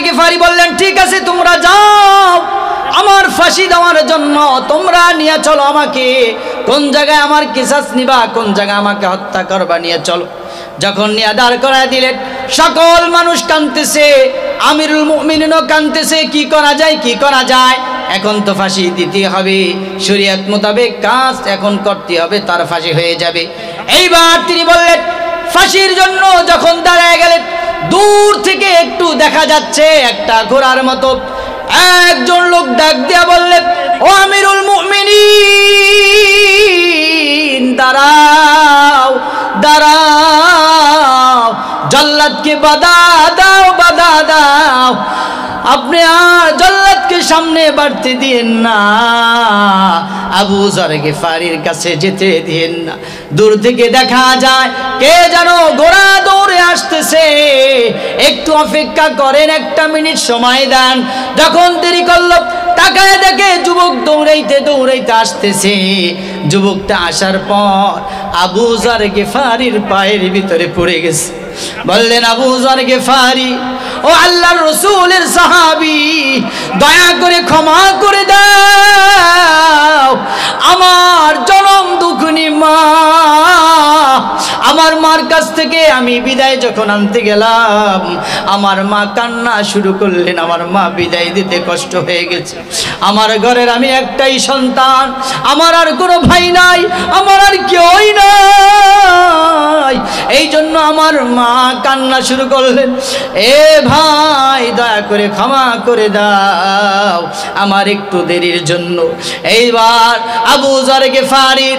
গিফারি বললেন, ঠিক আছে তোমরা যাও, আমার ফাঁসি দেওয়ার জন্য তোমরা নিয়ে চলো আমাকে, কোন জায়গায় আমার কিসাস নিবা, কোন জায়গায় আমাকে হত্যা করবা, নিয়ে চলো। যখন নিয়ে দাঁড় করায় দিলেন, সকল মানুষ কাঁদতেছে, আমিরুল মুমিনিনও কাঁদতেছে, কি করা যায়, কি করা যায়, এখন তো ফাঁসি দিতে হবে, শরীয়ত মোতাবেক কাজ এখন করতে হবে, তার ফাঁসি হয়ে যাবে। এইবার তিনি বললেন, ফাঁসির জন্য যখন দাঁড়ায় গেলেন, দূর থেকে একটু দেখা যাচ্ছে একটা ঘোড়ার মতো, একজন লোক ডাক দিয়া বললেন, ও আমিরুল মুমিনিন, দাঁড়াও দাঁড়াও, জল্লাদকে বাধা দাও, বাধা দাও, আপনি আর জল্লাদকে সামনে বাড়তে দিয়েন না, আবু যর গিফারির কাছে যেতে দিয়েন না। দূর থেকে দেখা যায় কে যেন ঘোড়া দৌড়ে আসতেছে, একটু অপেক্ষা করেন, 1 মিনিট সময় দেন। যখন দেরি করল, তাকায় দেখে যুবক দৌড়াইতে দৌড়াইতে আসতেছে। যুবকটা আসার পর আবু যর গিফারির পায়ের ভিতরে পড়ে গেছে। বললেন, আবু যর গিফারি, ও আল্লাহর রাসূলের সাহাবী, দয়া করে ক্ষমা করে দাও, আমার জনম দুঃখিনী মা, আমার মার কাছ থেকে আমি বিদায় যখন আনতে গেলাম, আমার মা কান্না শুরু করলেন, আমার মা বিদায় দিতে কষ্ট হয়ে গেছে, আমার ঘরের আমি একটাই সন্তান, আমার আর কোনো ভাই নাই, আমার আর কেউই নাই, এই জন্য আমার মা কান্না শুরু করলেন, এ ভাই দয়া করে ক্ষমা করে দাও আমার একটু দেরির জন্য। এইবার আবু যর গিফারির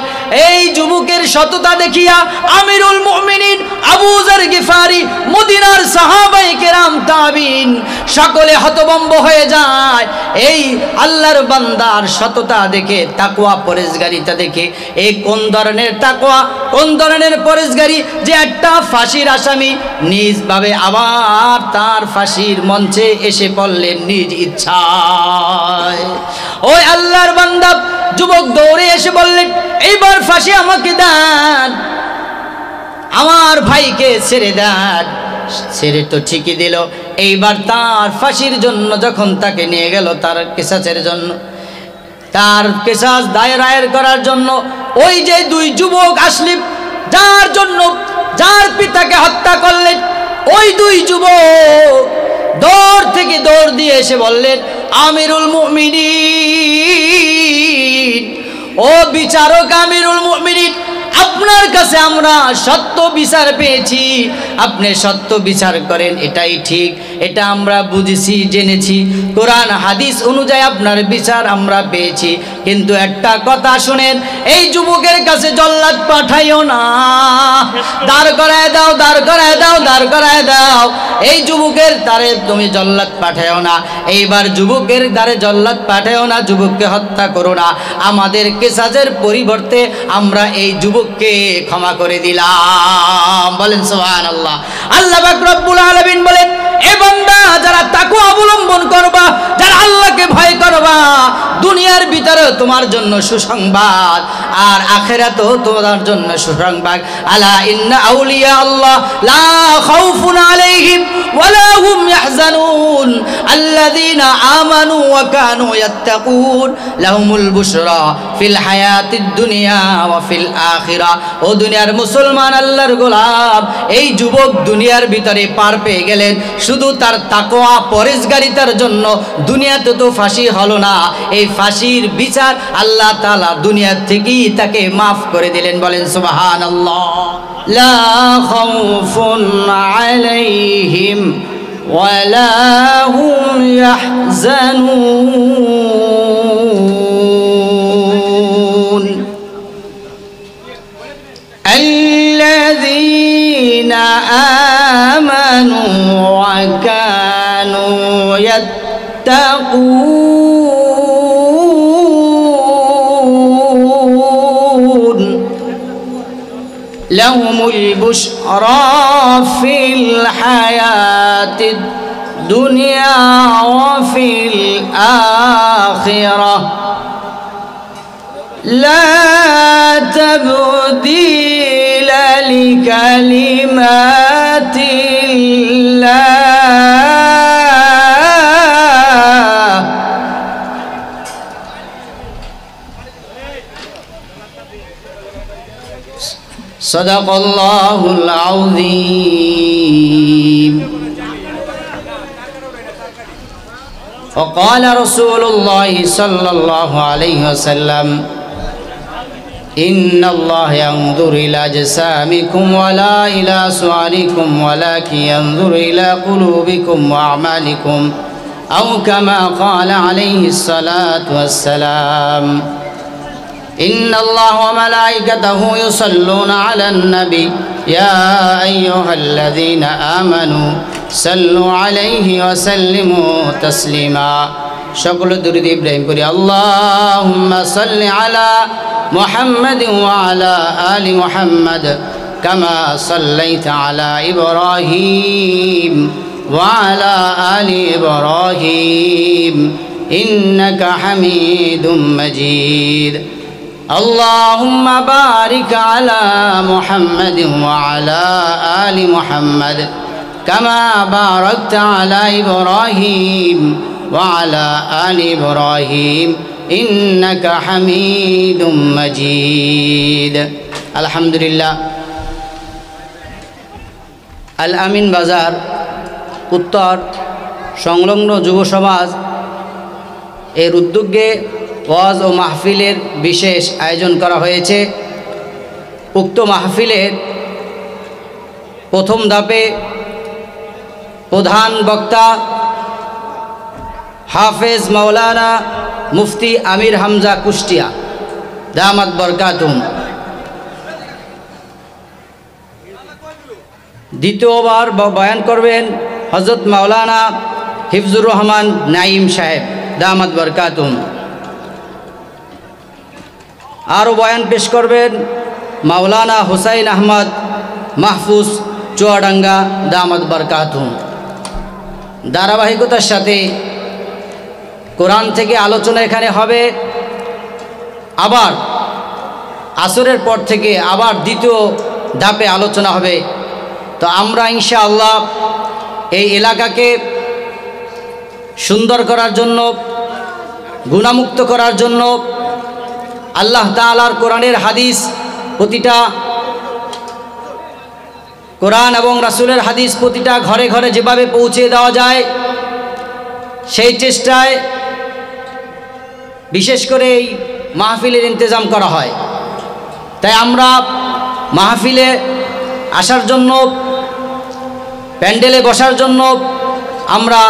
এই যুবকের সততা দেখিয়া আমিরুল মুমিনিন আবু যর গিফারি, মদিনার সাহাবায়ে কেরাম, তাবিঈন সকলে হতভম্ব হয়ে যায় এই আল্লাহর বান্দার সততা দেখে, তাকওয়া পরেজগারিতা দেখে। এই কোন ধরনের তাকওয়া, কোন ধরনের পরেজগারি যে একটা ফাঁসির আসামি নিজভাবে আবার তার ফাঁসির মঞ্চে এসে পড়লেন নিজ ইচ্ছায়। ওই আল্লাহর বান্দা যুবক দৌড়ে এসে বললেন, এইবার ফাঁসি আমাকে দেন, আমার ভাইকে ছেড়ে দেন। ছেড়ে তো ঠিকই দিল, এইবার তার ফাঁসির জন্য যখন তাকে নিয়ে গেল তার কিসাসের জন্য, তার কিসাস দায়ের করার জন্য, ওই যে 2 যুবক আসলেন, যার জন্য যার পিতাকে হত্যা করলেন, ওই 2 যুবক দৌড় থেকে দৌড় দিয়ে এসে বললেন, আমিরুল মুমিনিন, ও বিচারক আমিরুল মুমিনিন, আপনার কাছে আমরা সত্য বিচার পেয়েছি, আপনি সত্য বিচার করেন, এটাই ঠিক, এটা আমরা বুঝেছি, জেনেছি, কোরআন হাদিস অনুযায়ী আপনার বিচার আমরা পেয়েছি, কিন্তু একটা কথা শুনেন, এই যুবকের কাছে জল্লাদ পাঠাইও না, দাঁড় করায় দাও, দাঁড় করায় দাও, দাঁড় করায় দাও, এই যুবকের দ্বারে তুমি জল্লাদ পাঠাইও না, এইবার যুবকের দ্বারে জল্লাদ পাঠাইও না, যুবককে হত্যা করো না, আমাদের কিসাসের পরিবর্তে আমরা এই যুবককে ক্ষমা করে দিলাম। বলেন সুবহানাল্লাহ। আল্লাহ পাক রব্বুল আলামিন বলেন, এ বান্দা, যারা তাকওয়া অবলম্বন করবা, যারা আল্লাহকে ভয় করবা, দুনিয়ার ভিতরে তোমার জন্য সুসংবাদ, আর আখিরাতেও তোমার জন্য সুসংবাদ। আলা ইন্না আউলিয়া আল্লাহ লা খাউফুন আলাইহিম ওয়ালা হুম ইয়াহজানুন আল্লাযীনা আমানু ওয়া কানু ইয়াত্তাকুন লাহুমুল বুশরা ফিল হায়াতিদ দুনিয়া ওয়া ফিল আখিরাহ। ও দুনিয়ার মুসলমান, আল্লাহর গোলাম, এই যুবক দুনিয়ার ভিতরে পার পেয়ে গেলেন শুধু তার তাকওয়া পরেজগারিতার জন্য। দুনিয়াতে তো ফাঁসি হলো না, এই ফাঁসির বিচার আল্লাহ তাআলা দুনিয়া থেকেই তাকে মাফ করে দিলেন। বলেন সুবহানাল্লাহ। লা খাউফুন আলাইহিম ওয়ালা হুম ইয়াহজানুন আল্লাযীনা আমানু ওয়া কানু ইয়াত্তাকুন লাহুমুল বুশরা ফিল হায়াতিদ দুনিয়া ওয়া ফিল আখিরাহ লা তাবদীলা লিকালিমাতিল্লাহ সাদাকাল্লাহুল আযীম। وقال رسول الله صلى الله عليه وسلم إن الله ينظر إلى أجسامكم ولا إلى صوركم ولكن ينظر إلى قلوبكم وأعمالكم أو كما قال عليه الصلاة والسلام إن الله وملائكته يصلون على النبي يا أيها الذين آمنوا صلوا عليه وسلموا تسليما সকল দুরূদ ইব্রাহিম পড়ি আল্লাহুম্মা সাল্লি আলা মুহাম্মাদিন ওয়া আলা আলি মুহাম্মাদ কামা সাল্লাইতা আলা ইব্রাহিম ওয়া আলা আলি ইব্রাহিম ইন্নাকা হামিদুম মাজিদ আল্লাহুম্মা বারিক আলা মুহাম্মাদিন ওয়া আলা আলি মুহাম্মাদ কামা বারাকতা আলা ইব্রাহিম وعلى آل إبراهيم إنك حميد مجيد الحمد لله আল আমিন বাজার উত্তর সংলগ্ন যুব সমাজ এর উদ্যোগে ওয়াজ ও মাহফিলের বিশেষ আয়োজন করা হয়েছে। উক্ত মাহফিলের প্রথম ধাপে প্রধান বক্তা হাফেজ মাওলানা মুফতি আমির হামজা কুষ্টিয়া দামাত বরকাতুম। দ্বিতীয়বার বয়ান করবেন হযরত মাওলানা হিফজুর রহমান নাইম সাহেব দামাত বরকাতুম। আরও বয়ান পেশ করবেন মাওলানা হুসাইন আহমদ মাহফুজ চুয়াডাঙ্গা দামাত বরকাতুম। ধারাবাহিকতার সাথে কোরআন থেকে আলোচনা এখানে হবে। আবার আসরের পর থেকে আবার দ্বিতীয় ধাপে আলোচনা হবে। তো আমরা ইনশাআল্লাহ এই এলাকাকে সুন্দর করার জন্য, গুণামুক্ত করার জন্য আল্লাহ তাআলার কোরআনের হাদিস প্রতিটা কোরআন এবং রাসূলের হাদিস প্রতিটা ঘরে ঘরে যেভাবে পৌঁছে দেওয়া যায় সেই চেষ্টায় বিশেষ করে এই মাহফিলের ইন্তজাম করা হয়। তাই আমরা মাহফিলে আসার জন্য, প্যান্ডেলে বসার জন্য আমরা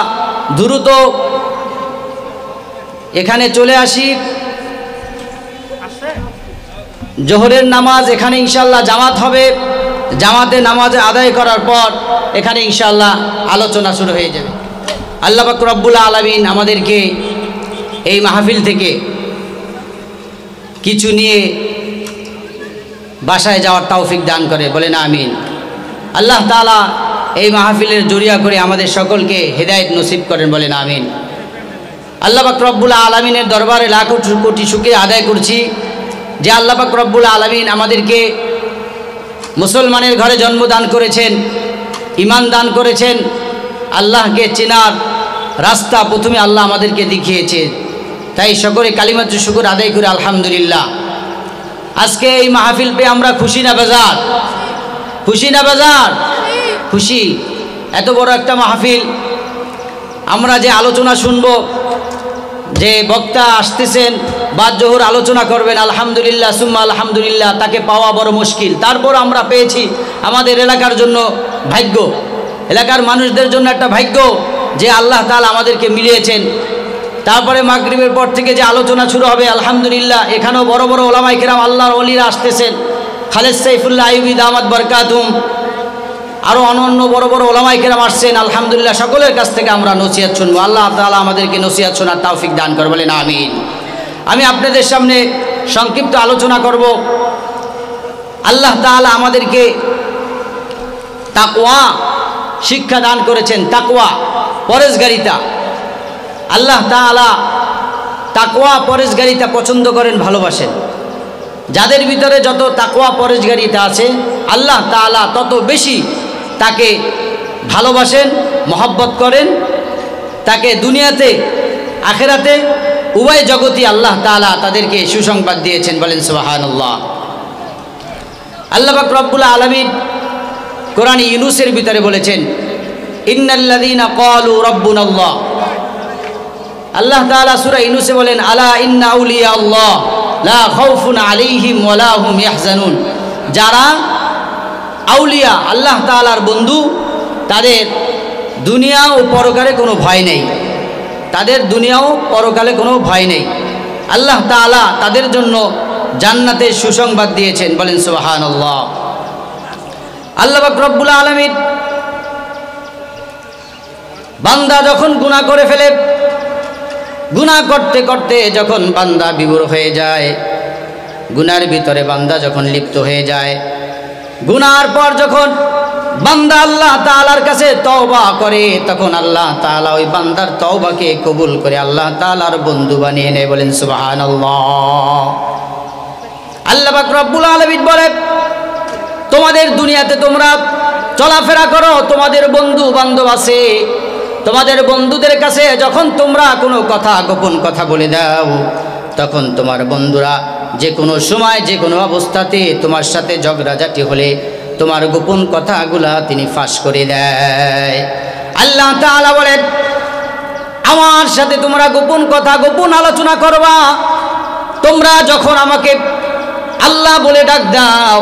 দ্রুত এখানে চলে আসি। জোহরের নামাজ এখানে ইনশাআল্লাহ জামাত হবে। জামাতে নামাজ আদায় করার পর এখানে ইনশাআল্লাহ আলোচনা শুরু হয়ে যাবে। আল্লাহ পাক রব্বুল আলামিন আমাদেরকে এই মাহফিল থেকে কিছু নিয়ে বাসায় যাওয়ার তৌফিক দান করে, বলেন আমিন। আল্লাহ তাআলা এই মাহফিলের জরিয়া করে আমাদের সকলকে হেদায়েত নসিব করেন, বলেন আমিন। আল্লাহ পাক রব্বুল আলামিনের দরবারে লাখো কোটি শুকরিয়া আদায় করছি যে আল্লাহ পাক রব্বুল আলামিন আমাদেরকে মুসলমানের ঘরে জন্মদান করেছেন, ঈমান দান করেছেন। আল্লাহকে চেনার রাস্তা প্রথমে আল্লাহ আমাদেরকে দেখিয়েছে। তাই সকলে কালিমাতুশ শুকর আদায় করে আলহামদুলিল্লাহ। আজকে এই মাহফিল পেয়ে আমরা খুশি না বেজার? খুশি না বেজার? খুশি। এত বড় একটা মাহফিল, আমরা যে আলোচনা শুনব, যে বক্তা আসতেছেন বাদ জোহর আলোচনা করবেন, আলহামদুলিল্লাহ সুম্মা আলহামদুলিল্লাহ, তাকে পাওয়া বড় মুশকিল। তারপর আমরা পেয়েছি। আমাদের এলাকার জন্য ভাগ্য, এলাকার মানুষদের জন্য একটা ভাগ্য যে আল্লাহ তাআলা আমাদেরকে মিলিয়েছেন। তারপরে মাগরিবের পর থেকে যে আলোচনা শুরু হবে, আলহামদুলিল্লাহ এখানেও বড় বড় ওলামায়ে কেরাম আল্লাহর ওলিরা আসতেছেন। খালেদ সাইফুল্লাহ আইয়ুবী দামাত বরকাতুম, আরও অন্যান্য বড় বড় ওলামায়ে কেরাম আসছেন। আলহামদুলিল্লাহ সকলের কাছ থেকে আমরা নসিহত শুনবো। আল্লাহ তাআলা আমাদেরকে নসিহত শোনার তৌফিক দান করবেন, বলেন আমিন। আমি আপনাদের সামনে সংক্ষিপ্ত আলোচনা করব। আল্লাহ তাআলা আমাদেরকে তাকওয়া শিক্ষা দান করেছেন, তাকওয়া পরেশগারিতা। আল্লাহ তাআলা তাকওয়া পরেশগারিতা পছন্দ করেন, ভালোবাসেন। যাদের ভিতরে যত তাকওয়া পরেশগারিতা আছে আল্লাহ তাআলা তত বেশি তাকে ভালোবাসেন, মহব্বত করেন। তাকে দুনিয়াতে আখিরাতে উভয় জগতে আল্লাহ তাআলা তাদেরকে সুসংবাদ দিয়েছেন, বলেন সুবহানাল্লাহ। আল্লাহ পাক রব্বুল আলামিন কোরআন ইউনূসের ভিতরে বলেছেন, ইন্নাল্লাযীনা ক্বালু রাব্বুনাল্লাহ। আল্লাহ তাআলা সূরা ইউনূসে বলেন, আলা ইন্না আউলিয়া আল্লাহ লা খাউফুন আলাইহিম ওয়া লা হুম ইয়াহজানুন। যারা আউলিয়া, আল্লাহ তাআলার বন্ধু, তাদের দুনিয়া ও পরকালে কোনো ভয় নেই। তাদের দুনিয়া ও পরকালে কোনো ভয় নেই। আল্লাহ তাআলা তাদের জন্য জান্নাতের সুসংবাদ দিয়েছেন। বলেন সুবহানাল্লাহ। আল্লাহ পাক রব্বুল আলামিন বান্দা যখন গুনাহ করে ফেলে, গুনাহ করতে করতে যখন বান্দা বিভোর হয়ে যায়, গুনার ভিতরে বান্দা যখন লিপ্ত হয়ে যায়, গুনার পর যখন বান্দা আল্লাহ তাআলার কাছে তওবা করে, তখন আল্লাহ তাআলা ওই বান্দার তওবাকে কবুল করে আল্লাহ তাআলার বন্ধু বানিয়ে নেয়। বলেন সুবহানাল্লাহ। আল্লাহ পাক রব্বুল আলামিন বলে, তোমাদের দুনিয়াতে তোমরা চলাফেরা করো, তোমাদের বন্ধু বান্ধব আছে, তোমাদের বন্ধুদের কাছে যখন তোমরা কোনো কথা, গোপন কথা বলে দাও, তখন তোমার বন্ধুরা যে কোনো সময় যে কোনো অবস্থাতে তোমার সাথে ঝগড়াঝাটি হলে তোমার গোপন কথাগুলা তিনি ফাঁস করে দেয়। আল্লাহ তাআলা বলেন, আমার সাথে তোমরা গোপন কথা, গোপন আলোচনা করবা। তোমরা যখন আমাকে আল্লাহ বলে ডাক দাও,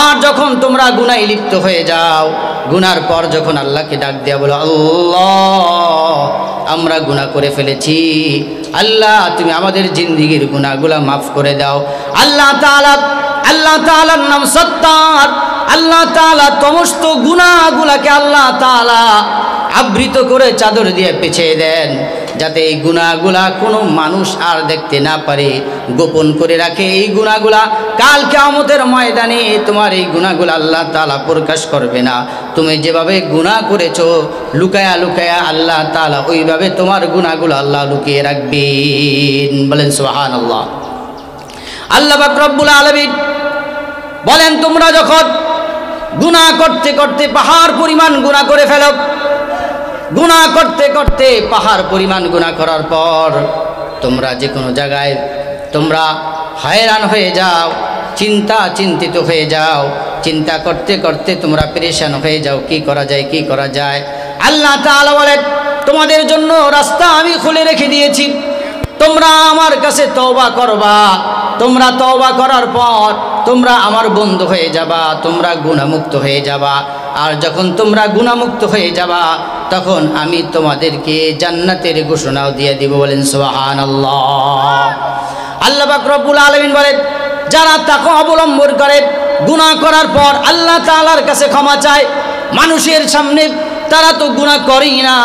আর যখন তোমরা গুনাহে লিপ্ত হয়ে যাও, গুনার পর যখন আল্লাহকে ডাক দেয়া বলো, আল্লাহ আমরা গুনাহ করে ফেলেছি, আল্লাহ তুমি আমাদের জিন্দেগির গুনাহগুলা মাফ করে দাও। আল্লাহ তাআলার নাম সত্তার। আল্লাহ তাআলা সমস্ত গুনাহগুলাকে আল্লাহ তাআলা আবৃত করে চাদর দিয়ে পেঁচিয়ে দেন, যাতে এই গুনাহগুলা কোনো মানুষ আর দেখতে না পারে, গোপন করে রাখে। এই গুনাহগুলা কাল কিয়ামতের ময়দানে তোমার এই গুনাহগুলা আল্লাহ তাআলা প্রকাশ করবে না। তুমি যেভাবে গুনাহ করেছো লুকায়া লুকায়া, আল্লাহ তাআলা ওইভাবে তোমার গুনাহগুলো আল্লাহ লুকিয়ে রাখবেন। বলেন সুবহানাল্লাহ। আল্লাহ পাক রব্বুল আলামিন বলেন, তোমরা যখন গুনাহ করতে করতে পাহাড় পরিমাণ গুনাহ করে ফেলো, গুনাহ করতে করতে পাহাড় পরিমাণ গুনাহ করার পর তোমরা যে কোনো জায়গায় তোমরা হয়রান হয়ে যাও, চিন্তিত হয়ে যাও, চিন্তা করতে করতে তোমরা পেরেশান হয়ে যাও, কি করা যায়, কি করা যায়। আল্লাহ তাআলা বলেন, তোমাদের জন্য রাস্তা আমি খুলে রেখে দিয়েছি। তোমরা আমার কাছে তওবা করবা, তোমরা তওবা করার পর তোমরা আমার বন্ধু হয়ে যাবা, তোমরা গুনাহমুক্ত হয়ে যাবা। আর যখন তোমরা গুনাহমুক্ত হয়ে যাবা, তখন আমি তোমাদেরকে জান্নাতের ঘোষণাও দিয়ে দিব। বলেন সুবহানাল্লাহ। আল্লাহ পাক রব্বুল আলামিন বলেন, যারা তাকওয়া অবলম্বন করে, গুনাহ করার পর আল্লাহ তাআলার কাছে ক্ষমা চায়, মানুষের সামনে তারা তো গুনাহ করেই না,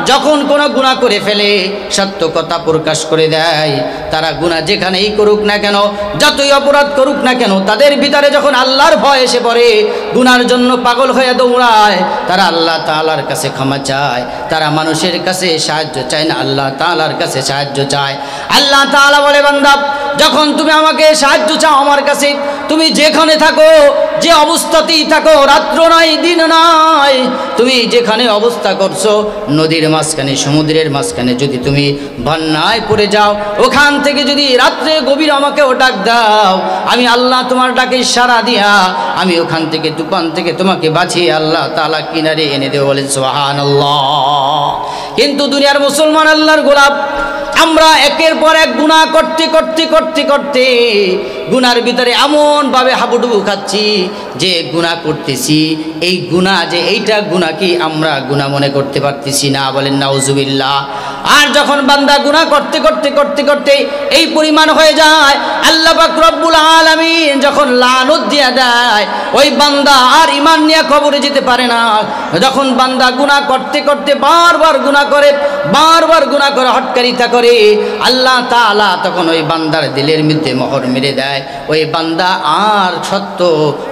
যখন কোনো গুনাহ করে ফেলে সত্য কথা প্রকাশ করে দেয়। তারা গুনাহ যেখানেই করুক না কেন, যতই অপরাধ করুক না কেন, তাদের ভিতরে যখন আল্লাহর ভয় এসে পড়ে, গুনার জন্য পাগল হয়ে দৌড়ায়, তারা আল্লাহ তাআলার কাছে ক্ষমা চায়। তারা মানুষের কাছে সাহায্য চায় না, আল্লাহ তাআলার কাছে সাহায্য চায়। আল্লাহ তাআলা বলে, বান্দা যখন তুমি আমাকে সাহায্য চাও আমার কাছে, তুমি যেখানে থাকো, যে অবস্থাতেই থাকো, রাত্র নাই দিন নাই, তুমি যেখানে অবস্থা করছো, নদীর মাঝখানে, সমুদ্রের মাঝখানে যদি তুমি বন্যায় পড়ে যাও, ওখান থেকে যদি রাত্রে গভীর আমাকেও ডাক দাও, আমি আল্লাহ তোমার ডাকে সাড়া দিয়া আমি ওখান থেকে, তুফান থেকে তোমাকে বাঁচিয়ে আল্লাহ তাআলা কিনারে এনে দেব। বলেন সুবহানাল্লাহ। কিন্তু দুনিয়ার মুসলমান, আল্লাহর গোলাম, আমরা একের পর এক গুনাহ করতে করতে করতে করতে গুনার ভিতরে এমনভাবে হাবুডুবু খাচ্ছি যে গুনাহ করতেছি, এই গুনাহ যে এইটা গুনাহ কি আমরা গুনাহ মনে করতে পারতেছি না। বলেন নাউজুবিল্লাহ। আর যখন বান্দা গুনাহ করতে করতে করতে করতে এই পরিমাণ হয়ে যায়, আল্লাহ পাক রব্বুল আলামিন যখন লানত দিয়ে দেয়, ওই বান্দা আর ঈমান নিয়ে কবরে যেতে পারে না। যখন বান্দা গুনাহ করতে করতে বারবার গুনাহ করে, বারবার গুনাহ করে হটকারিতা করে, আল্লাহ তাআলা তখন ওই বান্দার দিলের মধ্যে মোহর মেরে দেয়। ওই বান্দা আর সত্য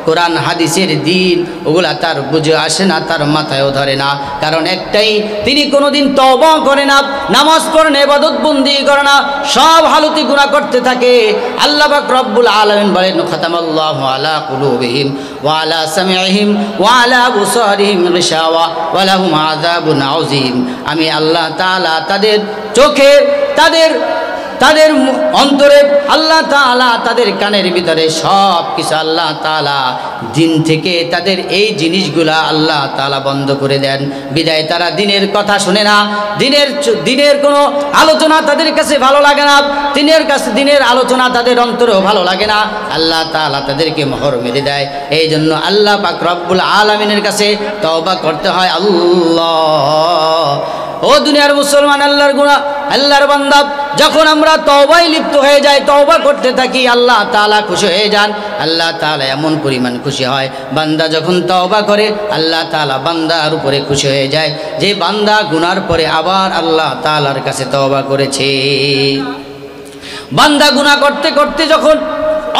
কোরআন হাদিসের দিন ওগুলা তার বুঝে আসে না, তার মাথায়ও ধরে না। কারণ একটাই, তিনি কোনোদিন তওবা করে না, নামাজ পড়ে না, ইবাদত বন্দি করে না, সব হালতে গুনাহ করতে থাকে। আল্লাহ পাক রব্বুল আলামিন বলেন, খাতামাল্লাহু আলা কুলুবিহিম ওয়া আলা সামিইহিম ওয়া আলা আবসারিহিম গিশাওয়া ওয়া লাহুম আযাবুন আযীম। আমি আল্লাহ তাআলা তাদের চোখে, তাদের তাদের অন্তরে আল্লাহ তাআলা তাদের কানের ভিতরে সব কিছু আল্লাহ তাআলা দিন থেকে তাদের এই জিনিসগুলা আল্লাহ তাআলা বন্ধ করে দেন। বিদায় তারা দিনের কথা শুনে না, দিনের কোনো আলোচনা তাদের কাছে ভালো লাগে না, দিনের আলোচনা তাদের অন্তরেও ভালো লাগে না। আল্লাহ তাআলা তাদেরকে মোহর মেরে দেয়। এই জন্য আল্লাহ পাক রব্বুল আলামিনের কাছে তওবা করতে হয়। আল্লাহ ও দুনিয়ার মুসলমান, আল্লাহর বান্দা, যখন আমরা তওবায় লিপ্ত হয়ে যাই, তওবা করতে থাকি, আল্লাহ তাআলা খুশি হয়ে যান। আল্লাহ তাআলা এমন পরিমাণ খুশি হয়, বান্দা যখন তওবা করে আল্লাহ তাআলা বান্দার উপরে খুশি হয়ে যায় যে বান্দা গুনার পরে আবার আল্লাহ তাআলার কাছে তওবা করেছে। বান্দা গুনাহ করতে করতে যখন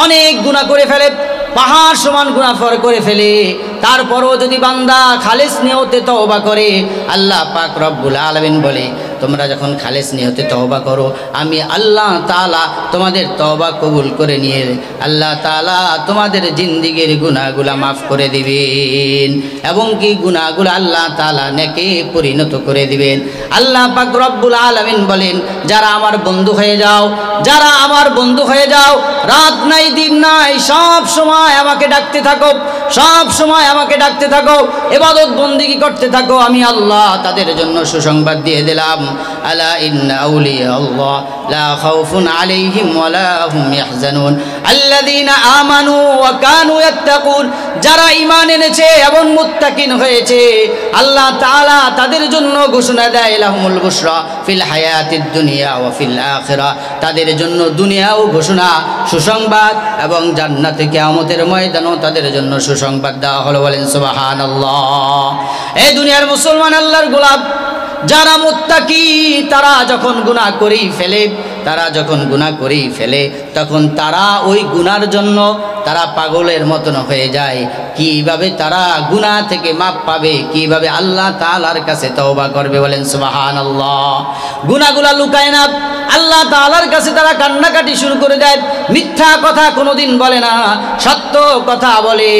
অনেক গুনাহ করে ফেলে, পাহাড় সমান গুনাহ করে ফেলে, তারপরও যদি বান্দা খালেস নিয়তে তওবা করে, আল্লাহ পাক রব্বুল আলামিন বলে তোমরা যখন খালেস নিয়তে তওবা করো, আমি আল্লাহ তাআলা তোমাদের তওবা কবুল করে নিয়ে আল্লাহ তাআলা তোমাদের জিন্দেগীর গুনাহগুলা মাফ করে দিবেন এবং কি গুনাহগুলা আল্লাহ তাআলা নেকে পরিণত করে দিবেন। আল্লাহ পাক রব্বুল আলামিন বলেন, যারা আমার বন্ধু হয়ে যাও, যারা আমার বন্ধু হয়ে যাও, রাত নাই দিন নাই সব সময় আমাকে ডাকতে থাকো, সব সময় আমাকে ডাকতে থাকো, ইবাদত বন্দেগী করতে থাকো, আমি আল্লাহ তাদের জন্য সুসংবাদ দিয়ে দিলাম। আলা ইন্না আউলিয়া আল্লাহ লা খাউফুন আলাইহিম ওয়ালা হুম ইয়াহজানুন আল্লাযীনা আমানু ওয়া কানু ইয়াত্তাকুন, যারা ঈমান এনেছে এবং মুত্তাকিন হয়েছে আল্লাহ তাআলা তাদের জন্য ঘোষণা দেয়, লাহুমুল বুশরা ফিল হায়াতিদ দুনিয়া ওয়া ফিল আখিরাহ, তাদের জন্য দুনিয়াও ঘোষণা সুসংবাদ এবং জান্নাতে কিয়ামতের ময়দানেও তাদের জন্য সুসংবাদ দেওয়া হলো। বলেন সুবহানাল্লাহ। এই দুনিয়ার মুসলমান, আল্লাহর গোলাম, যারা মুত্তাকি তারা যখন গুনাহ করেই ফেলে, তখন তারা ওই গুনার জন্য তারা পাগলের মতন হয়ে যায়। কিভাবে তারা গুনাহ থেকে মাপ পাবে, কিভাবে আল্লাহ তাআলার কাছে তওবা করবে? বলেন সুবহানাল্লাহ। গুনাহগুলা লুকায় না, আল্লাহ তাআলার কাছে তারা কান্নাকাটি শুরু করে দেয়, মিথ্যা কথা কোনোদিন বলে না, সত্য কথা বলে।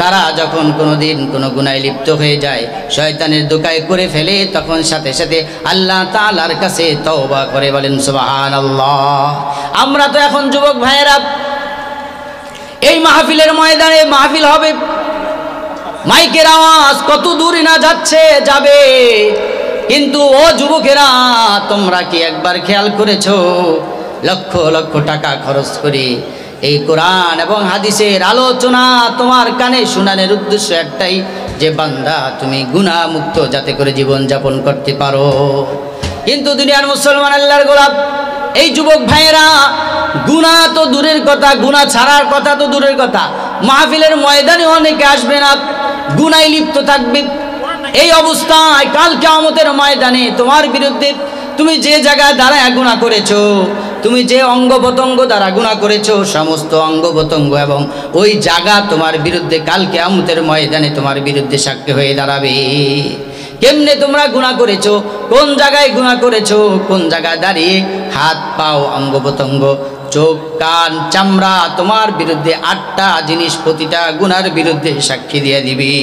তারা যখন কোনোদিন কোনো গুনায় লিপ্ত হয়ে যায়, শয়তানের দোকায় করে ফেলে, তখন সাথে সাথে আল্লাহ তাআলার কাছে তওবা করে। বলেন সুবহানাল্লাহ। আমরা তো এখন যুবক ভাইয়েরা এই মাহফিলের ময়দানে মাহফিল হবে, মাইকের আওয়াজ কত দূরে না যাবে, কিন্তু ও যুবকেরা, তোমরা কি একবার খেয়াল করেছো লক্ষ লক্ষ টাকা খরচ করে এই কোরআন এবং হাদিসের আলোচনা তোমার কানে শোনানোর উদ্দেশ্য একটাই, যে বান্দা তুমি গুনাহ মুক্ত যাতে করে জীবন যাপন করতে পারো। কিন্তু দুনিয়ার মুসলমান, আল্লাহর গোলাম, এই যুবক ভাইয়েরা গুনাহ তো দূরের কথা, গুনাহ ছাড়ার কথা তো দূরের কথা, মাহফিলের ময়দানে অনেকে আসবে না, গুনায় লিপ্ত থাকবে। এই অবস্থায় কাল কিয়ামতের ময়দানে তোমার বিরুদ্ধে তুমি যে জায়গায় দাঁড়ায় গুনাহ করেছো, তুমি যে অঙ্গ প্রত্যঙ্গ দ্বারা গুনাহ করেছো, সমস্ত অঙ্গ প্রত্যঙ্গ এবং ওই জায়গা তোমার বিরুদ্ধে কাল কিয়ামতের ময়দানে তোমার বিরুদ্ধে সাক্ষী হয়ে দাঁড়াবে। কেমনে তোমরা গুনাহ করেছো, কোন জায়গায় গুনাহ করেছো, কোন জায়গায় দাঁড়িয়ে, হাত পাও অঙ্গ প্রত্যঙ্গ চোখ কান চামড়া তোমার বিরুদ্ধে 8টা জিনিস প্রতিটা গুনার বিরুদ্ধে সাক্ষী দিয়ে দিবি।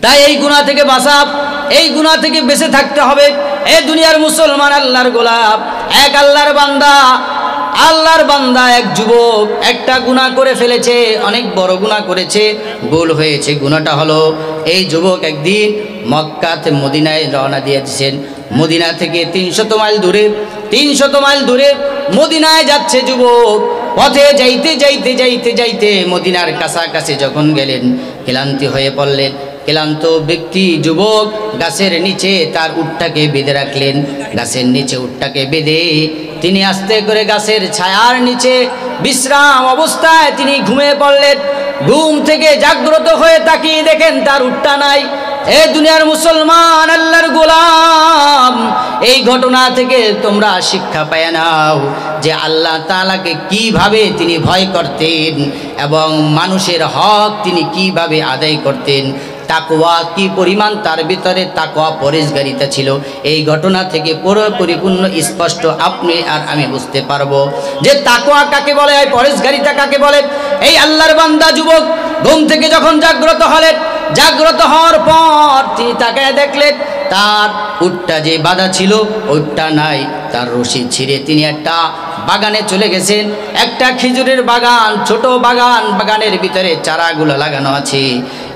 তাই এই গুনাহ থেকে বাঁচা, এই গুনাহ থেকে বেঁচে থাকতে হবে। এই দুনিয়ার মুসলমান, আল্লাহর গোলাম, এক আল্লাহর বান্দা এক যুবক একটা গুনাহ করে ফেলেছে, অনেক বড় গুনাহ করেছে, ভুল হয়েছে। গুনাহটা হলো, এই যুবক একদিন মক্কাতে মদিনায় রওনা দিয়েছেন। মদিনা থেকে 300 মাইল দূরে মদিনায় যাচ্ছে যুবক। পথে যাইতে মদিনার কাছাকাছি যখন গেলেন, ক্লান্তি হয়ে পড়লেন। ক্লান্ত ব্যক্তি যুবক গাছের নিচে তার উটটাকে বেঁধে রাখলেন। গাছের নিচে উটটাকে বেঁধে তিনি আস্তে করে গাছের ছায়ার নিচে বিশ্রাম অবস্থায় তিনি ঘুমিয়ে পড়লেন। ঘুম থেকে জাগ্রত হয়ে তাকিয়ে দেখেন তার উটটা নাই। এ দুনিয়ার মুসলমান, আল্লাহর গোলাম, এই ঘটনা থেকে তোমরা শিক্ষা পায় নাও যে আল্লাহ তাআলাকে কিভাবে তিনি ভয় করতেন এবং মানুষের হক তিনি কিভাবে আদায় করতেন। তাকওয়া কি পরিমাণ তার ভিতরে তাকওয়া পরেশগারিতা ছিল, এই ঘটনা থেকে পরিপূর্ণ স্পষ্ট আপনি আর আমি বুঝতে পারবো যে তাকওয়া কাকে বলে, এই পরেশগারিতা কাকে বলে। এই আল্লাহর বান্দা যুবক ঘুম থেকে যখন জাগ্রত হলেন, জাগ্রত হওয়ার পর তিনি তাকায় দেখলেন তার উটটা যে বাঁধা ছিল উটটা নাই। তার রশি ছিঁড়ে তিনি একটা বাগানে চলে গেছেন। একটা খেজুরের বাগান, ছোট বাগান, বাগানের ভিতরে চারাগুলো লাগানো আছে।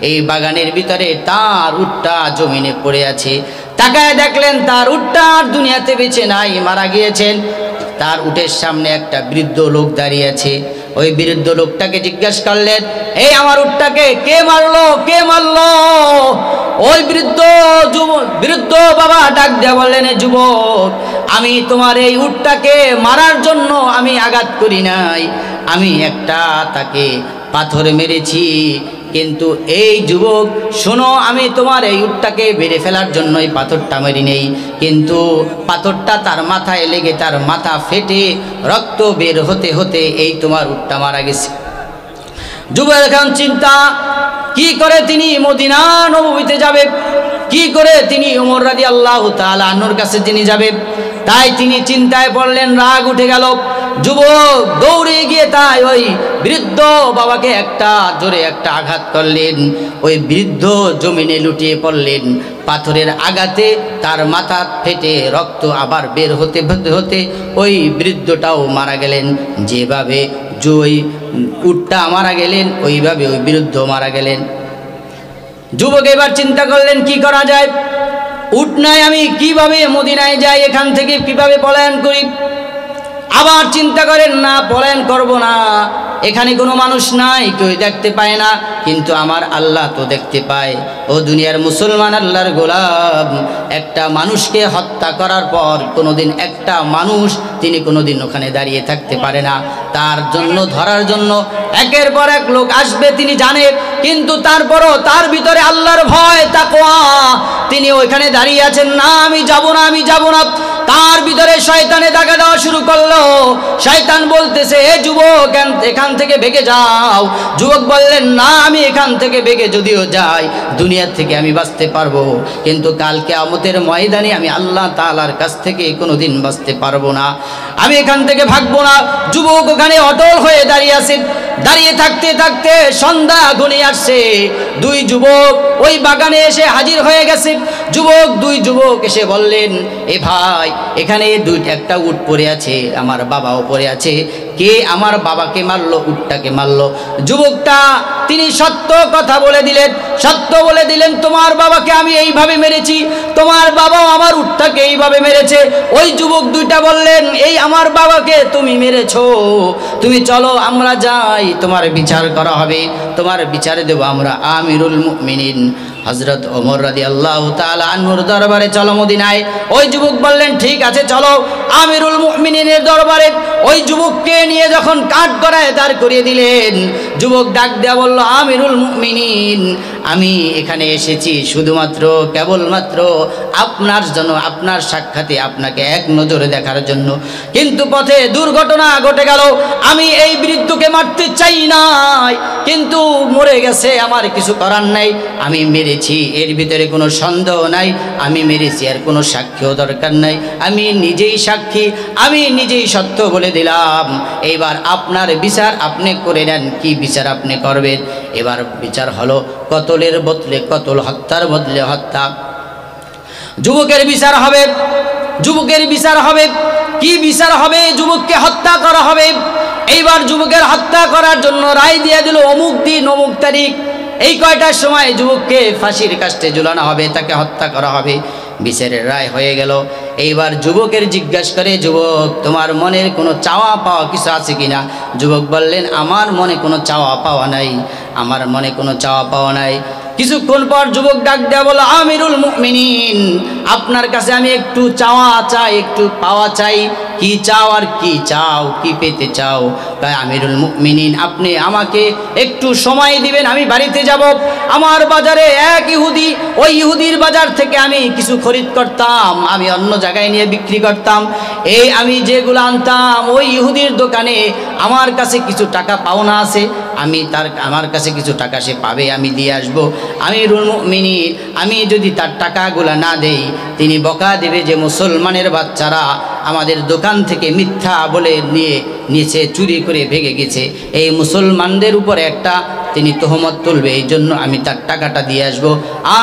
এই বাগানের ভিতরে তার উটটা জমিনে পড়ে আছে। তাকায় দেখলেন তার উটটা আর দুনিয়াতে বেঁচে নাই, মারা গিয়েছেন। তার উটের সামনে একটা বৃদ্ধ লোক দাঁড়িয়ে আছে। ওই বৃদ্ধ লোকটাকে জিজ্ঞাসা করলেন, এই আমার উটটাকে কে মারলো, কে মারলো? ওই বৃদ্ধ বাবা ডাক দিয়ে বললেন, যুবক, আমি তোমার এই উটটাকে মারার জন্য আমি আঘাত করি নাই, আমি একটা তাকে পাথর মেরেছি। কিন্তু এই যুবক শোনো, আমি তোমার এই উটটাকে বেড়ে ফেলার জন্য এই পাথরটা মারি নেই, কিন্তু পাথরটা তার মাথায় লেগে তার মাথা ফেটে রক্ত বের হতে হতে এই তোমার উটটা মারা গেছে। যুবক এখন চিন্তা, কি করে তিনি মদিনা নববীতে যাবে, কি করে তিনি ওমর রাদিয়াল্লাহু তাআলা আনহুর কাছে তিনি যাবে। তাই তিনি চিন্তায় পড়লেন, রাগ উঠে গেল। যুবক দৌড়ে গিয়ে তাই ওই বৃদ্ধ বাবাকে একটা জোরে একটা আঘাত করলেন। ওই বৃদ্ধ জমিনে লুটিয়ে পড়লেন। পাথরের আঘাতে তার মাথা ফেটে রক্ত আবার বের হতে হতে হতে ওই বৃদ্ধটাও মারা গেলেন। যেভাবে ওই উটটা মারা গেলেন ওইভাবে ওই বৃদ্ধ মারা গেলেন। যুবক এবার চিন্তা করলেন, কি করা যায়? উট নাই, আমি কিভাবে মদিনায় যাই, এখান থেকে কিভাবে পলায়ন করি? আবার চিন্তা করেন, না পলায়ন করব না, এখানে কোনো মানুষ নাই, কেউ দেখতে পায় না, কিন্তু আমার আল্লাহ তো দেখতে পায়। ও দুনিয়ার মুসলমান আল্লাহর গোলাম, একটা মানুষকে হত্যা করার পর কোনোদিন একটা মানুষ তিনি কোনোদিন ওখানে দাঁড়িয়ে থাকতে পারে না। তার জন্য ধরার জন্য একের পর এক লোক আসবে, তিনি জানে, কিন্তু তারপরও তার ভিতরে আল্লাহর ভয়, তাকওয়া, তিনি ওইখানে দাঁড়িয়ে আছেন, না আমি যাব না, আমি যাব না। তার ভিতরে শয়তানে দাগা দেওয়া শুরু করলো। শয়তান বলতেছে, এ যুবক, এখান থেকে ভেগে যাও। যুবক বললেন, না আমি এখান থেকে ভেগে যদিও যাই দুনিয়ার থেকে আমি বাঁচতে পারবো, কিন্তু কাল কিয়ামতের ময়দানে আমি আল্লাহ তাআলার কাছ থেকে কোনোদিন বাঁচতে পারবো না, আমি এখান থেকে ভাগবো না। যুবক ওখানে অটল হয়ে দাঁড়িয়ে আছেন। দাঁড়িয়ে থাকতে থাকতে সন্ধ্যা ঘনিয়ে আসছে। দুই যুবক ওই বাগানে এসে হাজির হয়ে গেছে। দুই যুবক এসে বললেন, এ ভাই, এখানে একটা উট পড়ে আছে, আমার বাবাও পড়ে আছে, কে আমার বাবাকে মারলো, উটটাকে মারলো? যুবকটা তিনি সত্য কথা বলে দিলেন, তোমার বাবাকে আমি এইভাবে মেরেছি, তোমার বাবাও আমার উটটাকে এইভাবে মেরেছে। ওই যুবক দুইটা বললেন, এই আমার বাবাকে তুমি মেরেছো, তুমি চলো আমরা যাই, তোমার বিচার করা হবে, তোমার বিচার দেব আমরা আমিরুল মুমিনিন হযরত ওমর রাদিয়াল্লাহু তাআলা আনহুর দরবারে চলো মদিনায়। ওই যুবক বললেন, ঠিক আছে চলো আমিরুল মুমিনিনের দরবারে। ওই যুবককে নিয়ে যখন কাঠগড়ায় দাঁড় করিয়ে দিলেন, যুবক ডাক দেয়া বলল, আমিরুল মুমিনিন, আমি এখানে এসেছি শুধুমাত্র কেবলমাত্র আপনার জন্য, আপনার সাক্ষাতে আপনাকে এক নজরে দেখার জন্য, কিন্তু পথে দুর্ঘটনা ঘটে গেল। আমি এই বৃদ্ধকে মারতে চাই নাই, কিন্তু মরে গেছে, আমার কিছু করার নাই, আমি মেরেছি, এর ভিতরে কোনো সন্দেহ নাই, আমি মেরেছি, আর কোনো সাক্ষ্য দরকার নাই, আমি নিজেই সাক্ষী, আমি নিজেই সত্য বলে দিলাম। এবার আপনার বিচার আপনি করে নেন, কি বিচার আপনি করবেন? এবার বিচার হলো কতলের বদলে কতল, হত্যার বদলে হত্যা। যুবকের বিচার হবে, যুবকের বিচার হবে, কি বিচার হবে? যুবককে হত্যা করা হবে। এইবার যুবকের হত্যা করার জন্য রায় দিয়ে দিল, অমুক দিন অমুক তারিখ এই কয়টার সময় যুবককে ফাঁসির কাস্টে ঝুলানো হবে, তাকে হত্যা করা হবে। বিচারের রায় হয়ে গেল। এইবার যুবকের জিজ্ঞাসা করে, যুবক তোমার মনের কোনো চাওয়া পাওয়া কিছু আছে কিনা? যুবক বললেন, আমার মনে কোনো চাওয়া পাওয়া নাই, আমার মনে কোনো চাওয়া পাওয়া নাই। কিছুক্ষণ পর যুবক ডাক দেয়া বলল, আমিরুল মুমিনিন, আপনার কাছে আমি একটু চাওয়া চাই, একটু পাওয়া চাই। কি চাও আর কি চাও, কি পেতে চাও? তাই আমিরুল মুমিনিন, আপনি আমাকে একটু সময় দিবেন, আমি বাড়িতে যাব। আমার বাজারে এক ইহুদি, ওই ইহুদির বাজার থেকে আমি কিছু খরিদ করতাম, আমি অন্য জায়গায় নিয়ে বিক্রি করতাম। এই আমি যেগুলো আনতাম ওই ইহুদির দোকানে আমার কাছে কিছু টাকা পাওনা আছে, আমার কাছে কিছু টাকা সে পাবে, আমি দিয়ে আসবো। আমিরুল মুমিনিন, আমি যদি তার টাকাগুলা না দেই, তিনি বকা দেবে যে মুসলমানের বাচ্চারা আমাদের দোকান থেকে মিথ্যা বলে নিয়েছে, চুরি করে ভেঙে গেছে। এই মুসলমানদের উপরে একটা তিনি তোহমত তুলবে, এই জন্য আমি তার টাকাটা দিয়ে আসবো।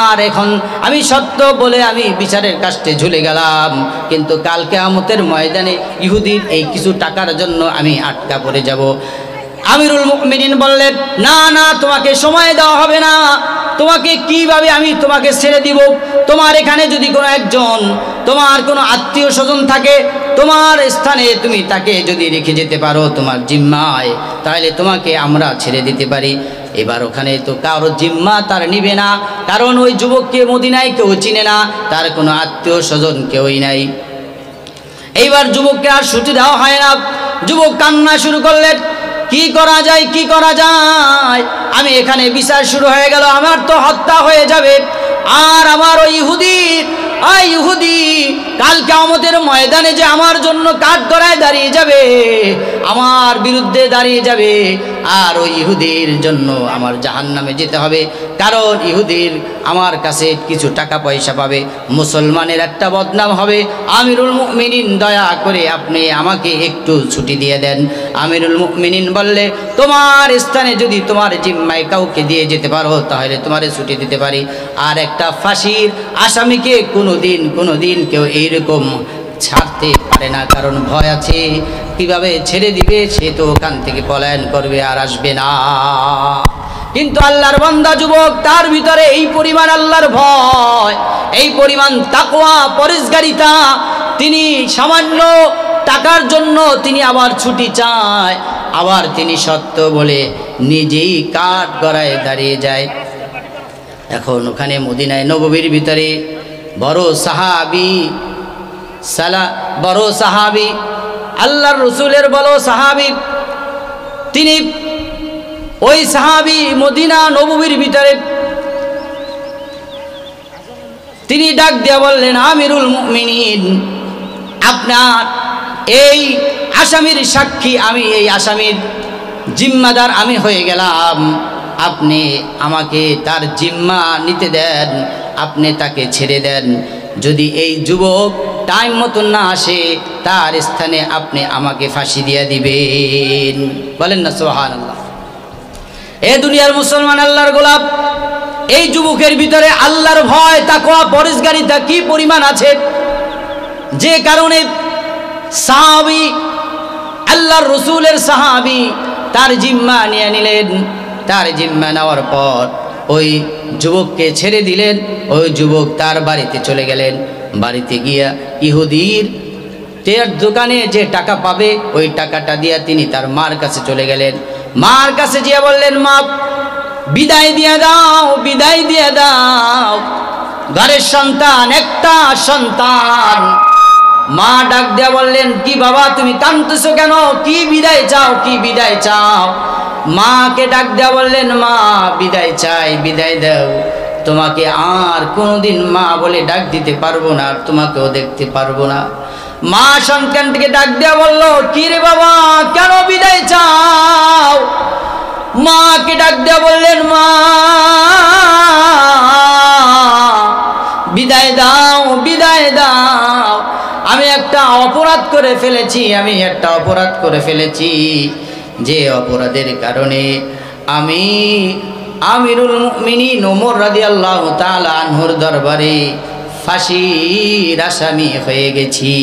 আর এখন আমি সত্য বলে আমি বিচারের কাস্টে ঝুলে গেলাম, কিন্তু কাল কিয়ামতের ময়দানে ইহুদির এই কিছু টাকার জন্য আমি আটকা পড়ে যাব। আমিরুল মুমিনিন বললেন, না না, তোমাকে সময় দেওয়া হবে না, তোমাকে কিভাবে আমি তোমাকে ছেড়ে দিব? তোমার এখানে যদি কোনো একজন তোমার কোনো আত্মীয় স্বজন থাকে, তোমার স্থানে তুমি তাকে যদি রেখে যেতে পারো তোমার জিম্মায়, তাহলে তোমাকে আমরা ছেড়ে দিতে পারি। এবার ওখানে তো কারো জিম্মা তার নিবে না, কারণ ওই যুবককে মদিনায় কেউ চিনে না, তার কোনো আত্মীয় স্বজন কেউই নাই। এইবার যুবককে আর ছুটি দেওয়া হয় না। যুবক কান্না শুরু করলেন, কি করা যায়, কি করা যায়? আমি এখানে বিচার শুরু হয়ে গেল, আমার তো হত্যা হয়ে যাবে। আর আমার ওই ইহুদি কাল কিয়ামতের ময়দানে যে আমার জন্য কাঠগড়ায় দাঁড়িয়ে যাবে, আমার বিরুদ্ধে দাঁড়িয়ে যাবে, আর ওই ইহুদির জন্য আমার জাহান্নামে যেতে হবে। কারণ ইহুদির আমার কাছে কিছু টাকা পয়সা পাবে, মুসলমানের একটা বদনাম হবে। আমিরুল মুমিনিন, দয়া করে আপনি আমাকে একটু ছুটি দিয়ে দেন। আমিরুল মুমিনিন বললে, তোমার স্থানে যদি তোমার জিম্মায় কাউকে দিয়ে যেতে পারো তাহলে তোমারে ছুটি দিতে পারি। আর একটা ফাঁসির আসামিকে কোনোদিন কেউ এইরকম ছাড়তে পারে না, কারণ ভয় আছে কিভাবে ছেড়ে দিবে, সে তো ওখান থেকে পলায়ন করবে আর আসবে না। কিন্তু আল্লাহর বান্দা যুবক, তার ভিতরে এই পরিমাণ আল্লাহর ভয়, এই পরিমাণ তাকওয়া পরেজগারিতা, তিনি সামান্য টাকার জন্য তিনি আবার ছুটি চায়, আবার তিনি সত্য বলে নিজেই কাঠ গড়ায় দাঁড়িয়ে যায়। এখন ওখানে মদিনায় নববীর ভিতরে বড় সাহাবী আল্লাহর রসুলের বড় সাহাবী, তিনি ওই সাহাবী মদিনা নববীর ভিতরে তিনি ডাক দিয়া বললেন, আমিরুল মুমিনিন, আপনার এই আসামির সাক্ষী আমি, এই আসামির জিম্মাদার আমি হয়ে গেলাম, আপনি আমাকে তার জিম্মা নিতে দেন, আপনি তাকে ছেড়ে দেন। যদি এই যুবক টাইম মতন না আসে, তার স্থানে আপনি আমাকে ফাঁসি দিয়ে দিবেন। বলেন না সুবহানাল্লাহ। এ দুনিয়ার মুসলমান, আল্লাহর গোলাপ, এই যুবকের ভিতরে আল্লাহর ভয়, তাকওয়া পরেজগারিতা কি পরিমাণ আছে, যে কারণে সাহাবী, আল্লাহর রসুলের সাহাবী তার জিম্মা নিয়ে নিলেন। তার জিম্মা নেওয়ার পর ওই যুবককে ছেড়ে দিলেন। ওই যুবক তার বাড়িতে চলে গেলেন। বাড়িতে গিয়া ইহুদির দোকানে যে টাকা পাবে ওই টাকাটা দিয়া তিনি তার মার কাছে চলে গেলেন। মার কাছে গিয়ে বললেন, মা, বিদায় দিয়ে দাও, বিদায় দিয়ে দাও, ঘরের সন্তান, একটা সন্তান। মা ডাক দিয়া বললেন, কি বাবা তুমি কাঁদতেছো কেন, কি বিদায় চাও, কি বিদায় চাও? মাকে ডাক দেওয়া বললেন, মা বিদায় চাই, বিদায় দাও, তোমাকে আর কোনোদিন মা বলে ডাক দিতে পারবো না, তোমাকেও দেখতে পারবো না। মা সন্তানটিকে ডাক দেওয়া বলল, কি রে বাবা, কেন বিদায় চাও? মাকে ডাক দেওয়া বললেন, মা বিদায় দাও, বিদায় দাও, আমি একটা অপরাধ করে ফেলেছি, আমি একটা অপরাধ করে ফেলেছি, যে অপরাধের কারণে আমি আমিরুল মুমিনিন ওমর রাদিয়াল্লাহু তাআলা আনহুর দরবারে ফাঁসির আসামি হয়ে গেছি।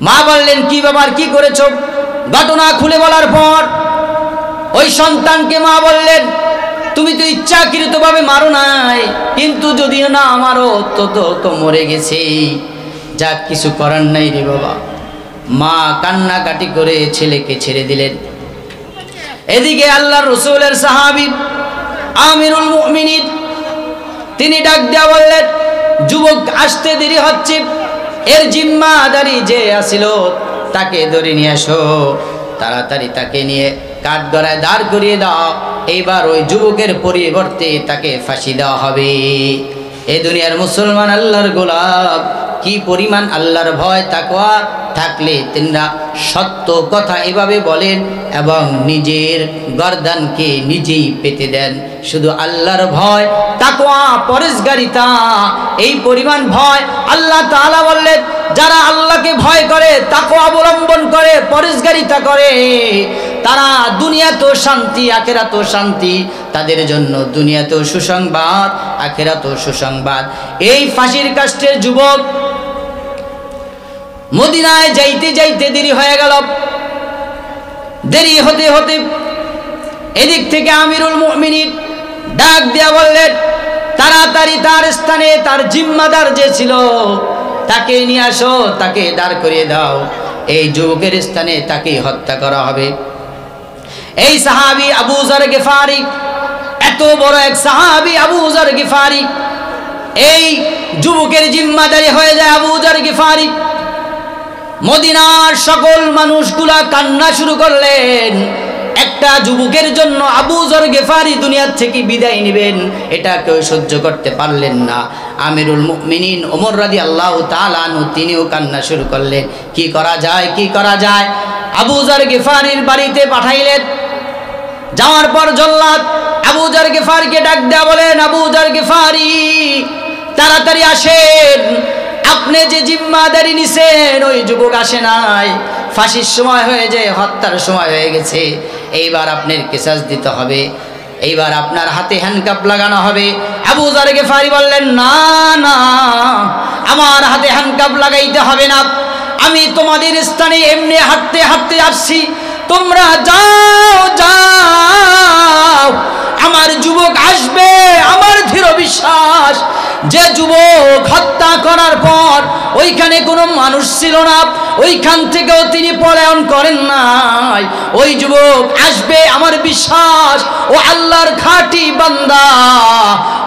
মা বললেন, কি বাবার কি করেছো? ঘটনা খুলে বলার পর ওই সন্তানকে মা বললেন, তুমি তো ইচ্ছাকৃতভাবে মারো নাই, কিন্তু যদিও না আমারও তো মরে গেছে, যা কিছু করার নাই রে বাবা। মা কান্নাকাটি করে ছেলেকে ছেড়ে দিলেন। এদিকে আল্লাহর রাসূলের সাহাবী আমিরুল মুমিনিন তিনি ডাক দেয়া বললেন, যুবক আসতে দেরি হচ্ছে, এর জিম্মাদারি যে আসিল তাকে ধরে নিয়ে আসো, তাড়াতাড়ি তাকে নিয়ে কাঠগড়ায় দাঁড় করিয়ে দাও। এইবার ওই যুবকের পরিবর্তে তাকে ফাঁসি দেওয়া হবে। এই দুনিয়ার মুসলমান, আল্লাহর গোলাপ, কি পরিমাণ আল্লাহর ভয় তাকওয়া থাকলে তিনরা সত্য কথা এভাবে বলেন এবং নিজের গর্দানকে নিজেই পেতে দেন। শুধু আল্লাহর ভয়, তাকওয়া, পরেজগারিতা, এই পরিমাণ ভয়। আল্লাহ তাআলা বললেন, যারা আল্লাহকে ভয় করে, তাকওয়া অবলম্বন করে, পরেজগারিতা করে, তারা দুনিয়াতেও শান্তি আখিরাতেও শান্তি, তাদের জন্য দুনিয়াতেও সুসংবাদ আখিরাতেও সুসংবাদ। এই ফাঁসির কাষ্ঠের যুবক মদিনায় যাইতে যাইতে দেরি হয়ে গেল। দেরি হতে হতে এদিক থেকে আমিরুল মুমিনিন ডাক দিয়া বললেন, তাড়াতাড়ি তার স্থানে তার জিম্মাদার যে ছিল তাকে নিয়ে আসো, তাকে দাঁড় করিয়ে দাও, এই যুবকের স্থানে তাকে হত্যা করা হবে। এই সাহাবী আবু যর গিফারি, এত বড় এক সাহাবী আবু যর গিফারি, এই যুবকের জিম্মাদারি হয়ে যায় আবু যর গিফারি। মদিনার সকল মানুষগুলা কান্না শুরু করলেন। একটা যুবকের জন্য আবু যর গিফারি দুনিয়ার থেকে বিদায় নেবেন, এটা কেউ সহ্য করতে পারলেন না। আমিরুল মুমিনিন ওমর রাদিয়াল্লাহু তাআলা আনহু তিনিও কান্না শুরু করলেন। কি করা যায়, কি করা যায়? আবু যর গিফারির বাড়িতে পাঠাইলেন। যাওয়ার পর জল্লাদ আবু যর গিফারিকে ডাক দেয়া বলেন, আবু যর গিফারি তাড়াতাড়ি আসেন, আপনি যে জিম্মাদারি নিছেন ওই যুবক আসে নাই, ফাঁসির সময় হয়ে যায়, হত্যার সময় হয়ে গেছে, এইবার আপনার কিসাস দিতে হবে, এইবার আপনার হাতে হ্যান্ডকাপ লাগানো হবে। আবু যর গিফারি বললেন, না না, আমার হাতে হ্যান্ডকাপ লাগাইতে হবে না, আমি তোমাদের স্থানে এমনি হাঁটতে হাঁটতে আসছি, তোমরা যাও যাও, আমার যুবক আসবে। আমার দৃঢ় বিশ্বাস যে যুবক হত্যা করার পর ওইখানে কোনো মানুষ ছিল না, ওইখান থেকেও তিনি পলায়ন করেন নাই, ওই যুবক আসবে, আমার বিশ্বাস ও আল্লাহর খাঁটি বান্দা,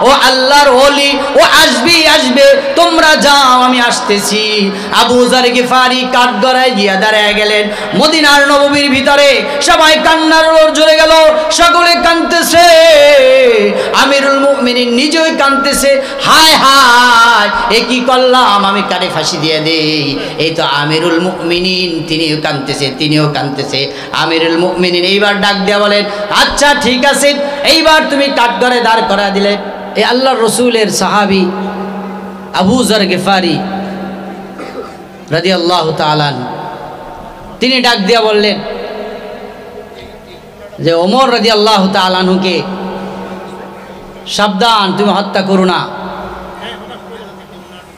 ও আল্লাহর ওলি, ও আসবে আসবে, তোমরা যাও, আমি আসতেছি। আবু যর গিফারি কাঠগড়ায় গিয়া দাঁড়ায় গেলেন। মদিনার নববীর ভিতরে সবাই কান্নার রোল জ্বলে গেল, সকলে কাঁদতেছে, আমিরুল মুমিনিন নিজেই কাঁদতেছে, হায় হায় এ কি করলাম, আমি কারে ফাঁসি দিয়ে দেই। এই তো আমিরুল মুমিনিন তিনিও কাঁদতেছে, তিনিও কাঁদতেছে। আমিরুল মুমিনিন এইবার ডাক দিয়া বলেন, আচ্ছা ঠিক আছে, এইবার তুমি কাঠগড়ায় দাঁড় করা দিলে। এই আল্লাহর রসুলের সাহাবী আবু যর গিফারি রাদিয়াল্লাহু তাআলা তিনি ডাক দিয়া বললেন যে ওমর রাদিয়াল্লাহু তাআলা আনহুকে সাবধান, তুমি হত্যা করো না,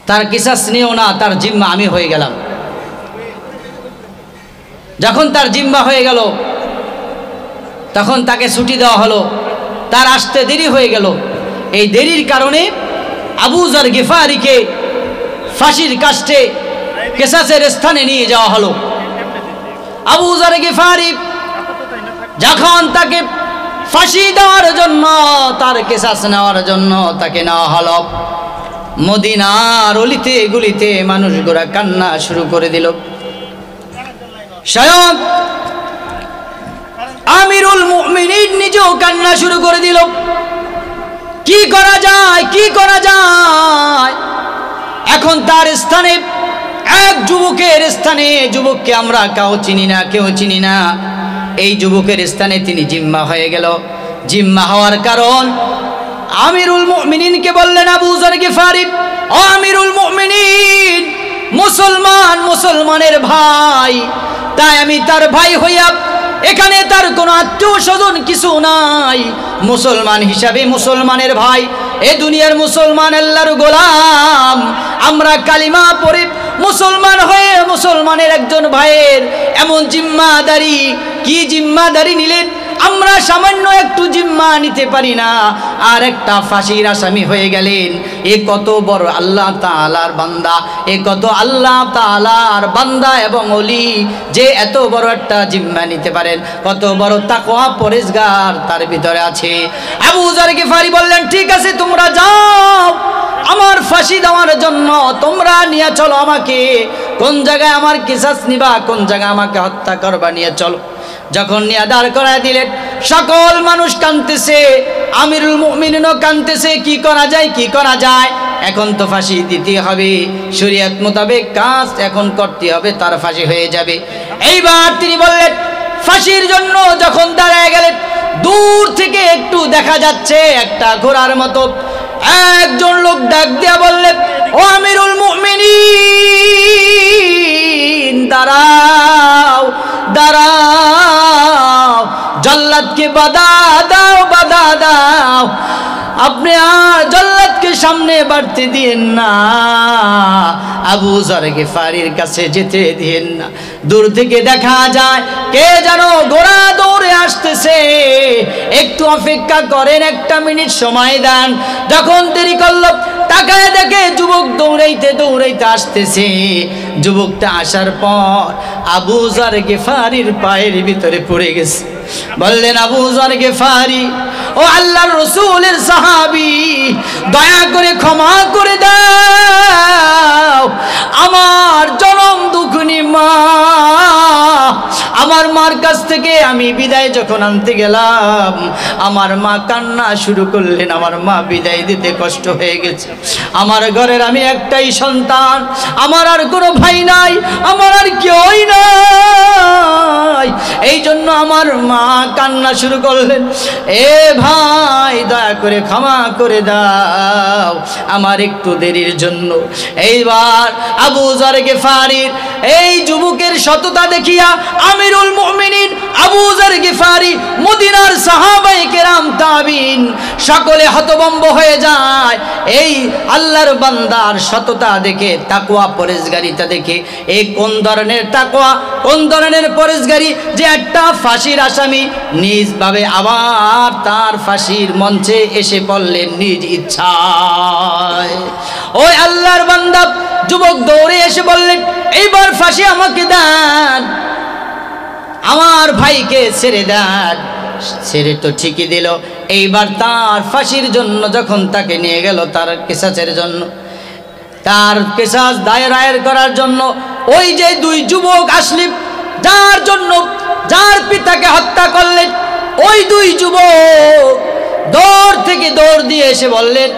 তার কিসাস নিও না, তার জিম্মা আমি হয়ে গেলাম। যখন তার জিম্মা হয়ে গেল তখন তাকে ছুটি দেওয়া হলো, তার আসতে দেরি হয়ে গেল। এই দেরির কারণে আবু যর গিফারিকে ফাঁসির কাষ্ঠে কিসাসের স্থানে নিয়ে যাওয়া হলো। আবু যর গিফারি যখন তাকে ফাঁসি দেওয়ার জন্য, তার কিসাস নেওয়ার জন্য তাকে নেওয়া হলো, মদিনার অলিতে গুলিতে মানুষগুলা কান্না শুরু করে দিল। স্বয়ং আমিরুল মুমিনিন নিজেও কান্না শুরু করে দিল। কি করা যায়, কি করা যায়? এখন তার স্থানে এক যুবকের স্থানে, যুবককে আমরা কেউ চিনি না, কেউ চিনি না, এই যুবকের স্থানে তিনি জিম্মা হয়ে গেল। জিম্মা হওয়ার কারণ আমিরুল মুমিনিনকে বললেন, আবু যর গিফারি, ও আমিরুল মুমিনিন, মুসলমান মুসলমানের ভাই, তাই আমি তার ভাই হইয়া, এখানে তার কোনো আত্মীয় স্বজন কিছু নাই, মুসলমান হিসাবে মুসলমানের ভাই, এ দুনিয়ার মুসলমান আল্লাহর গোলাম, আমরা কালিমা পড়ে মুসলমান হয়ে মুসলমানের একজন ভাইয়ের এমন জিম্মাদারি, কি জিম্মাদারি নিলেন? আমরা সামান্য একটু জিম্মা নিতে পারি না, আর একটা ফাঁসির আসামি হয়ে গেলেন। এ কত বড় আল্লাহ তাআলার বান্দা, এ কত আল্লাহ তাআলার বান্দা এবং ওলি, যে এত বড় একটা জিম্মা নিতে পারেন, কত বড় তাকওয়া পরেজগার তার ভিতরে আছে। আবু যর গিফারি বললেন, ঠিক আছে, তোমরা যাও, আমার ফাঁসি দেওয়ার জন্য তোমরা নিয়ে চলো আমাকে, কোন জায়গায় আমার কিসাস নিবা, কোন জায়গায় আমাকে হত্যা করবা, নিয়ে চলো। যখন নিয়ে দাঁড় করায় দিলেন, সকল মানুষ কাঁদতেছে, আমিরুল মুমিনিনও কাঁদতেছে, কি করা যায়, কি করা যায়? এখন তো ফাঁসি দিতে হবে, শরীয়ত মোতাবেক কাজ এখন করতে হবে, তার ফাঁসি হয়ে যাবে। এইবার তিনি বললেন, ফাঁসির জন্য যখন দাঁড়ায় গেলেন, দূর থেকে একটু দেখা যাচ্ছে একটা ঘোড়ার মতো, একজন লোক ডাক দিয়া বললেন, ও আমিরুল মুমিনিন, দাঁড়াও দাঁড়াও, জল্লাদকে বাধা দাও, বাধা দাও। আপনি আর জল্লাদকে সামনে বাড়তে দিয়েন না, আবু যর গিফারির কাছে যেতে দিয়েন না। দূর থেকে দেখা যায় কে যেন ঘোড়া দৌড়ে আসতেছে। একটু অপেক্ষা করেন, 1 মিনিট সময় দেন। যখন দেরি করলো, তাকায় দেখে যুবক দৌড়াইতে দৌড়াইতে আসতেছে। যুবকটা আসার পর আবু যর গিফারির পায়ের ভিতরে পড়ে গেছে। বললেন, আবু যর গিফারি, ও আল্লাহর রাসূলের সাহাবী, দয়া করে ক্ষমা করে দাও। আমার জনম দুঃখিনী মা, আমার মার কাছ থেকে আমি বিদায় যখন আনতে গেলাম, আমার মা কান্না শুরু করলেন। আমার মা বিদায় দিতে কষ্ট হয়ে গেছে। আমার ঘরের আমি একটাই সন্তান, আমার আর কোনো ভাই নাই, আমার আর কেউই নাই। এই জন্য আমার মা কান্না শুরু করলেন। এ ভাই, দয়া করে ক্ষমা করে দাও আমার একটু দেরির জন্য। এইবার আবু যর গিফারির এই যুবকের সততা দেখিয়া আমিরুল মুমিনিন আবু যর গিফারি, মদিনার সাহাবায়ে কেরাম, তাবিঈন সকলে হতভম্ব হয়ে যায়। এই আল্লাহর বান্দার সততা দেখে, তাকওয়া পরেজগারিতা দেখে, এই কোন ধরনের তাকওয়া, কোন ধরনের পরেজগারি যে একটা ফাঁসির আসামি নিজভাবে আবার তার ফাঁসির মঞ্চে এসে পড়লেন নিজ ইচ্ছায়। ওই আল্লাহর বান্দা যুবক দৌড়ে এসে বললেন, এইবার ফাঁসি আমাকে দেন, আমার ভাইকে ছেড়ে দেন। ছেড়ে তো ঠিকই দিল। এইবার তার ফাঁসির জন্য যখন তাকে নিয়ে গেল, তার কিসাসের জন্য, তার কিসাস দায়ের করার জন্য, ওই যে 2 যুবক আসলেন, যার জন্য যার পিতাকে হত্যা করলেন, ওই 2 যুবক দৌড় থেকে দৌড় দিয়ে এসে বললেন,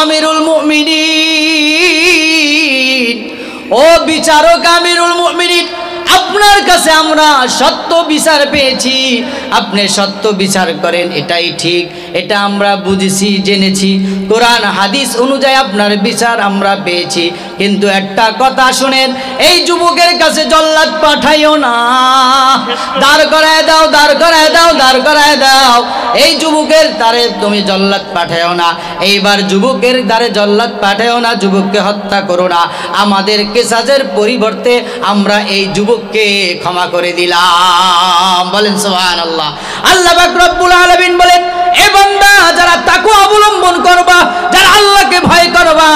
আমিরুল মুমিনিন, ও বিচারক আমিরুল মুমিনিন, আপনার কাছে আমরা সত্য বিচার পেয়েছি, আপনি সত্য বিচার করেন, এটাই ঠিক, এটা আমরা বুঝেছি, জেনেছি। কোরআন হাদিস অনুযায়ী আপনার বিচার আমরা পেয়েছি। কিন্তু একটা কথা শুনেন, এই যুবকের কাছে জল্লাদ পাঠাইও না, দাঁড় করায় দাও, দাঁড় করায় দাও, দাঁড় করায় দাও। এই যুবকের দ্বারে তুমি জল্লাদ পাঠাইও না। এইবার যুবকের দ্বারে জল্লাদ পাঠাইও না, যুবককে হত্যা করো না। আমাদের কিসাসের পরিবর্তে আমরা এই যুবককে ক্ষমা করে দিলাম। বলেন সুবহানাল্লাহ। আল্লাহ পাক রব্বুল আলামিন বলেন, এ বান্দা, যারা তাকওয়া অবলম্বন করবা, যারা আল্লাহকে ভয় করবা,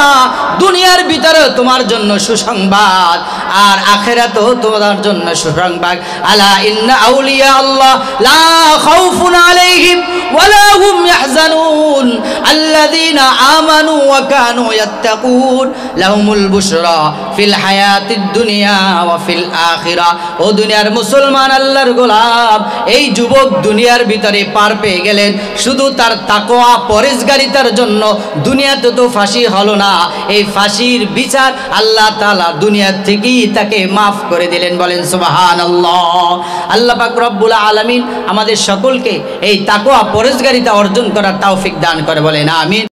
দুনিয়ার ভিতরে তোমার জন্য সুসংবাদ, আর আখিরাতেও তোমার জন্য সুসংবাদ। আলা ইন্না আউলিয়া আল্লাহ লা খাউফুন আলাইহিম ওয়ালা হুম ইয়াহজানুন আল্লাযীনা আমানু ওয়া কানু ইয়াত্তাকুন লাহুমুল বুশরা ফিল হায়াতিদ দুনিয়া ওয়া ফিল আখিরা। ও দুনিয়ার মুসলমান, আল্লাহর গোলাম, এই যুবক দুনিয়ার ভিতরে পার পেয়ে গেলেন শুধু তার তাকওয়া পরেজগারিতার জন্য। দুনিয়াতে তো ফাঁসি হলো না, এই ফাঁসির বিচার আল্লাহ তাআলা দুনিয়া থেকেই তাকে মাফ করে দিলেন। বলেন সুবহানাল্লাহ। আল্লাহ পাক রব্বুল আলামিন আমাদের সকলকে এই তাকওয়া পরেজগারিতা অর্জন করার তৌফিক দান করে। বলেন আমিন।